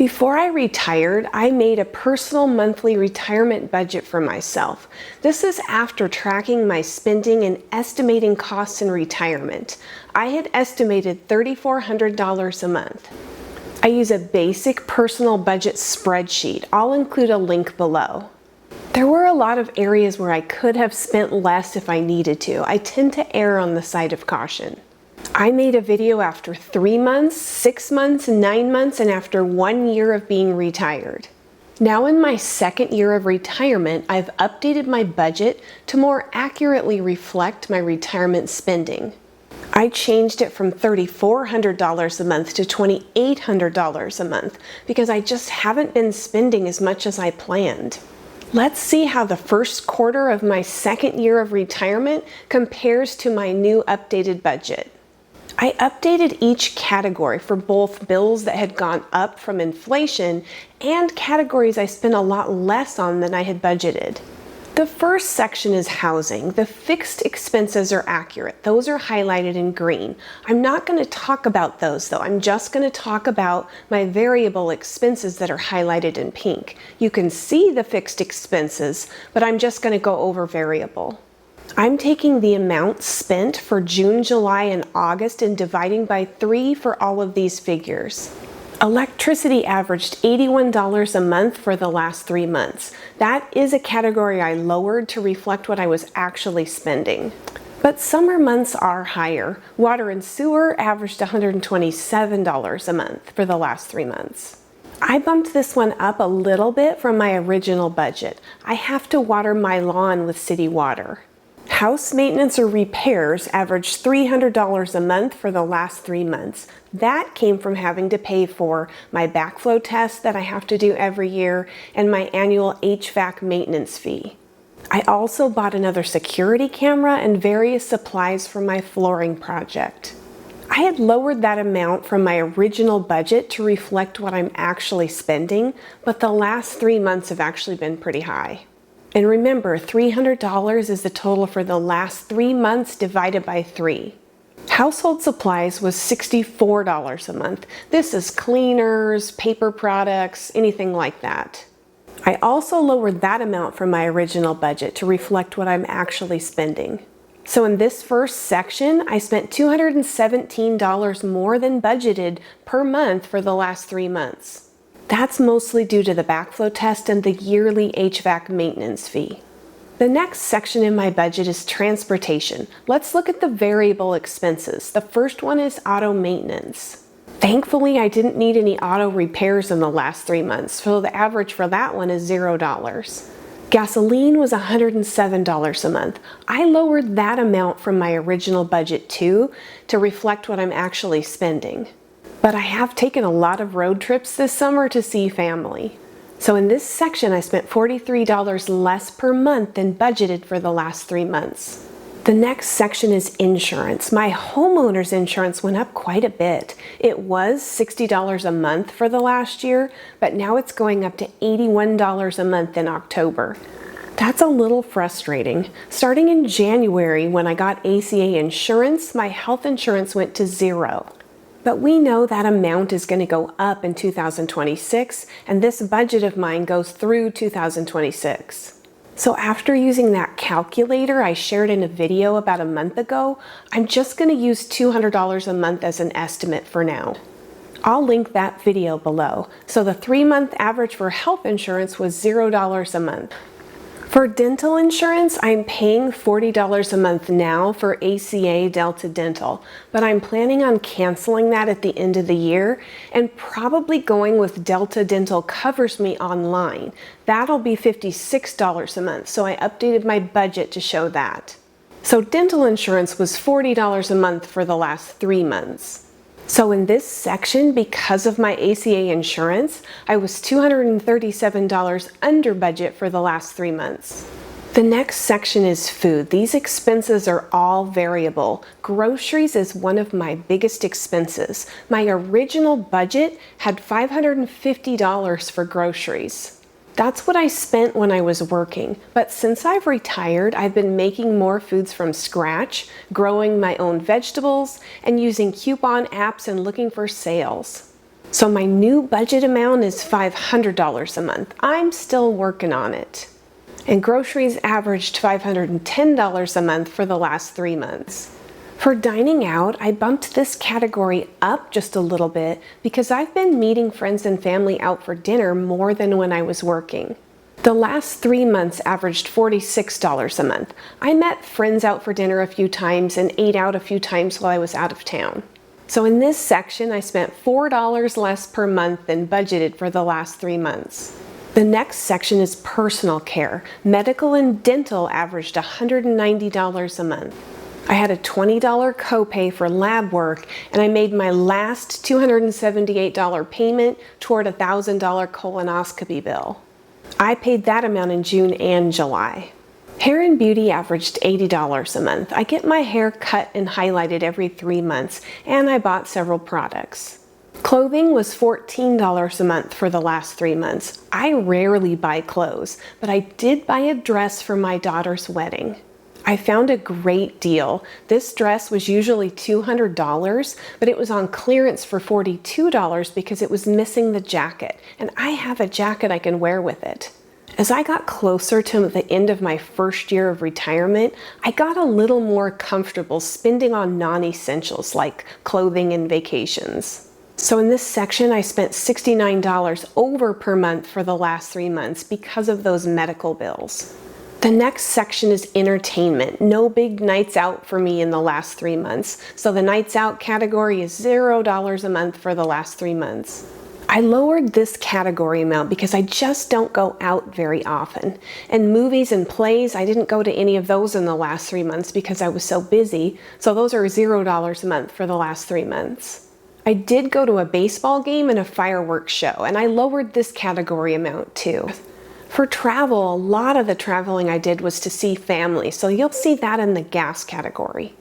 Before I retired, I made a personal monthly retirement budget for myself. This is after tracking my spending and estimating costs in retirement. I had estimated $3,400 a month. I use a basic personal budget spreadsheet. I'll include a link below. There were a lot of areas where I could have spent less if I needed to. I tend to err on the side of caution. I made a video after 3 months, 6 months, 9 months, and after 1 year of being retired. Now in my second year of retirement, I've updated my budget to more accurately reflect my retirement spending. I changed it from $3,400 a month to $2,800 a month because I just haven't been spending as much as I planned. Let's see how the first quarter of my second year of retirement compares to my new updated budget. I updated each category for both bills that had gone up from inflation and categories I spent a lot less on than I had budgeted. The first section is housing. The fixed expenses are accurate. Those are highlighted in green. I'm not going to talk about those though. I'm just going to talk about my variable expenses that are highlighted in pink. You can see the fixed expenses, but I'm just going to go over variable. I'm taking the amount spent for June, July, and August and dividing by 3 for all of these figures. Electricity averaged $81 a month for the last 3 months. That is a category I lowered to reflect what I was actually spending. But summer months are higher. Water and sewer averaged $127 a month for the last 3 months. I bumped this one up a little bit from my original budget. I have to water my lawn with city water. House maintenance or repairs averaged $300 a month for the last 3 months. That came from having to pay for my backflow test that I have to do every year and my annual HVAC maintenance fee. I also bought another security camera and various supplies for my flooring project. I had lowered that amount from my original budget to reflect what I'm actually spending, but the last 3 months have actually been pretty high. And remember, $300 is the total for the last 3 months divided by 3. Household supplies was $64 a month. This is cleaners, paper products, anything like that. I also lowered that amount from my original budget to reflect what I'm actually spending. So in this first section, I spent $217 more than budgeted per month for the last 3 months. That's mostly due to the backflow test and the yearly HVAC maintenance fee. The next section in my budget is transportation. Let's look at the variable expenses. The first one is auto maintenance. Thankfully, I didn't need any auto repairs in the last 3 months, so the average for that one is $0. Gasoline was $107 a month. I lowered that amount from my original budget too to reflect what I'm actually spending. But I have taken a lot of road trips this summer to see family. So in this section, I spent $43 less per month than budgeted for the last 3 months. The next section is insurance. My homeowner's insurance went up quite a bit. It was $60 a month for the last year, but now it's going up to $81 a month in October. That's a little frustrating. Starting in January, when I got ACA insurance, my health insurance went to $0. But we know that amount is going to go up in 2026, and this budget of mine goes through 2026. So after using that calculator I shared in a video about a month ago, I'm just going to use $200 a month as an estimate for now. I'll link that video below. So the 3-month average for health insurance was $0 a month. For dental insurance, I'm paying $40 a month now for ACA Delta Dental, but I'm planning on canceling that at the end of the year and probably going with Delta Dental Covers Me online. That'll be $56 a month, so I updated my budget to show that. So dental insurance was $40 a month for the last 3 months. So in this section, because of my ACA insurance, I was $237 under budget for the last 3 months. The next section is food. These expenses are all variable. Groceries is one of my biggest expenses. My original budget had $550 for groceries. That's what I spent when I was working, but since I've retired, I've been making more foods from scratch, growing my own vegetables, and using coupon apps and looking for sales. So my new budget amount is $500 a month. I'm still working on it. And groceries averaged $510 a month for the last 3 months. For dining out, I bumped this category up just a little bit because I've been meeting friends and family out for dinner more than when I was working. The last 3 months averaged $46 a month. I met friends out for dinner a few times and ate out a few times while I was out of town. So in this section, I spent $4 less per month than budgeted for the last 3 months. The next section is personal care. Medical and dental averaged $190 a month. I had a $20 copay for lab work, and I made my last $278 payment toward a $1,000 colonoscopy bill. I paid that amount in June and July. Hair and beauty averaged $80 a month. I get my hair cut and highlighted every 3 months, and I bought several products. Clothing was $14 a month for the last 3 months. I rarely buy clothes, but I did buy a dress for my daughter's wedding. I found a great deal. This dress was usually $200, but it was on clearance for $42 because it was missing the jacket, and I have a jacket I can wear with it. As I got closer to the end of my first year of retirement, I got a little more comfortable spending on non-essentials like clothing and vacations. So in this section, I spent $69 over per month for the last 3 months because of those medical bills. The next section is entertainment. No big nights out for me in the last 3 months. So the nights out category is $0 a month for the last 3 months. I lowered this category amount because I just don't go out very often. And movies and plays, I didn't go to any of those in the last 3 months because I was so busy. So those are $0 a month for the last 3 months. I did go to a baseball game and a fireworks show, and I lowered this category amount too. For travel, a lot of the traveling I did was to see family, so you'll see that in the gas category.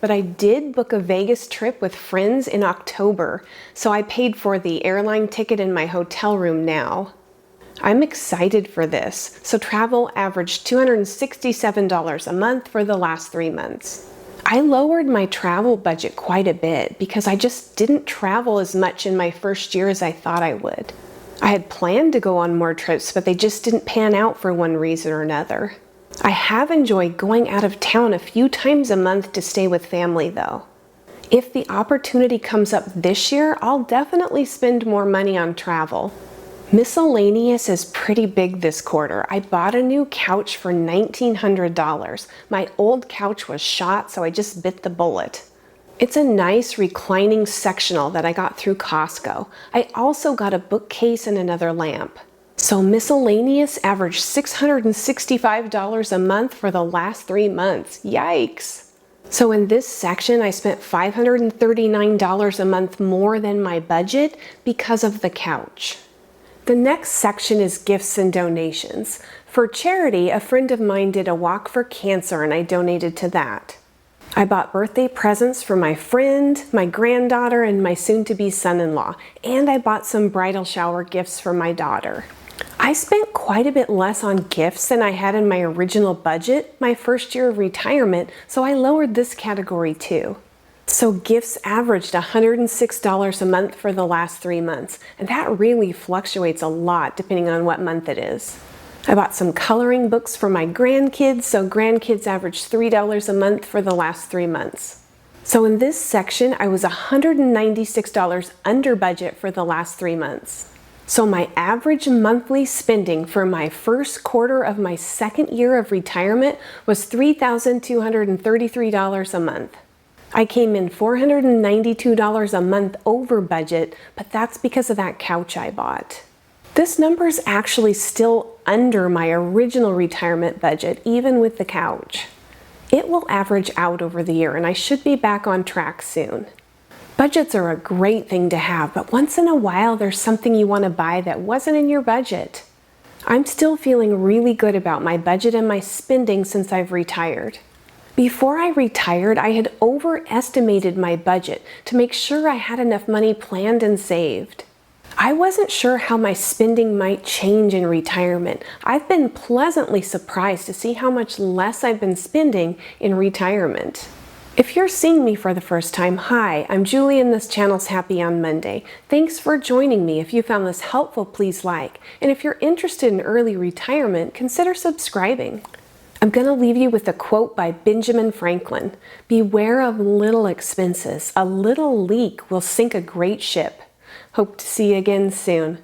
But I did book a Vegas trip with friends in October, so I paid for the airline ticket and my hotel room now. I'm excited for this, so travel averaged $267 a month for the last 3 months. I lowered my travel budget quite a bit because I just didn't travel as much in my first year as I thought I would. I had planned to go on more trips, but they just didn't pan out for one reason or another. I have enjoyed going out of town a few times a month to stay with family though. If the opportunity comes up this year, I'll definitely spend more money on travel. Miscellaneous is pretty big this quarter. I bought a new couch for $1,900. My old couch was shot, so I just bit the bullet. It's a nice reclining sectional that I got through Costco. I also got a bookcase and another lamp. So miscellaneous averaged $665 a month for the last 3 months. Yikes! So in this section, I spent $539 a month more than my budget because of the couch. The next section is gifts and donations. For charity, a friend of mine did a walk for cancer and I donated to that. I bought birthday presents for my friend, my granddaughter, and my soon-to-be son-in-law, and I bought some bridal shower gifts for my daughter. I spent quite a bit less on gifts than I had in my original budget my first year of retirement, so I lowered this category too. So gifts averaged $106 a month for the last 3 months, and that really fluctuates a lot depending on what month it is. I bought some coloring books for my grandkids, so grandkids averaged $3 a month for the last 3 months. So in this section, I was $196 under budget for the last 3 months. So my average monthly spending for my first quarter of my second year of retirement was $3,233 a month. I came in $492 a month over budget, but that's because of that couch I bought. This number is actually still under my original retirement budget, even with the couch. It will average out over the year, and I should be back on track soon. Budgets are a great thing to have, but once in a while there's something you want to buy that wasn't in your budget. I'm still feeling really good about my budget and my spending since I've retired. Before I retired, I had overestimated my budget to make sure I had enough money planned and saved. I wasn't sure how my spending might change in retirement. I've been pleasantly surprised to see how much less I've been spending in retirement. If you're seeing me for the first time, hi, I'm Julie and this channel's Happy on Monday. Thanks for joining me. If you found this helpful, please like. And if you're interested in early retirement, consider subscribing. I'm going to leave you with a quote by Benjamin Franklin. Beware of little expenses. A little leak will sink a great ship. Hope to see you again soon.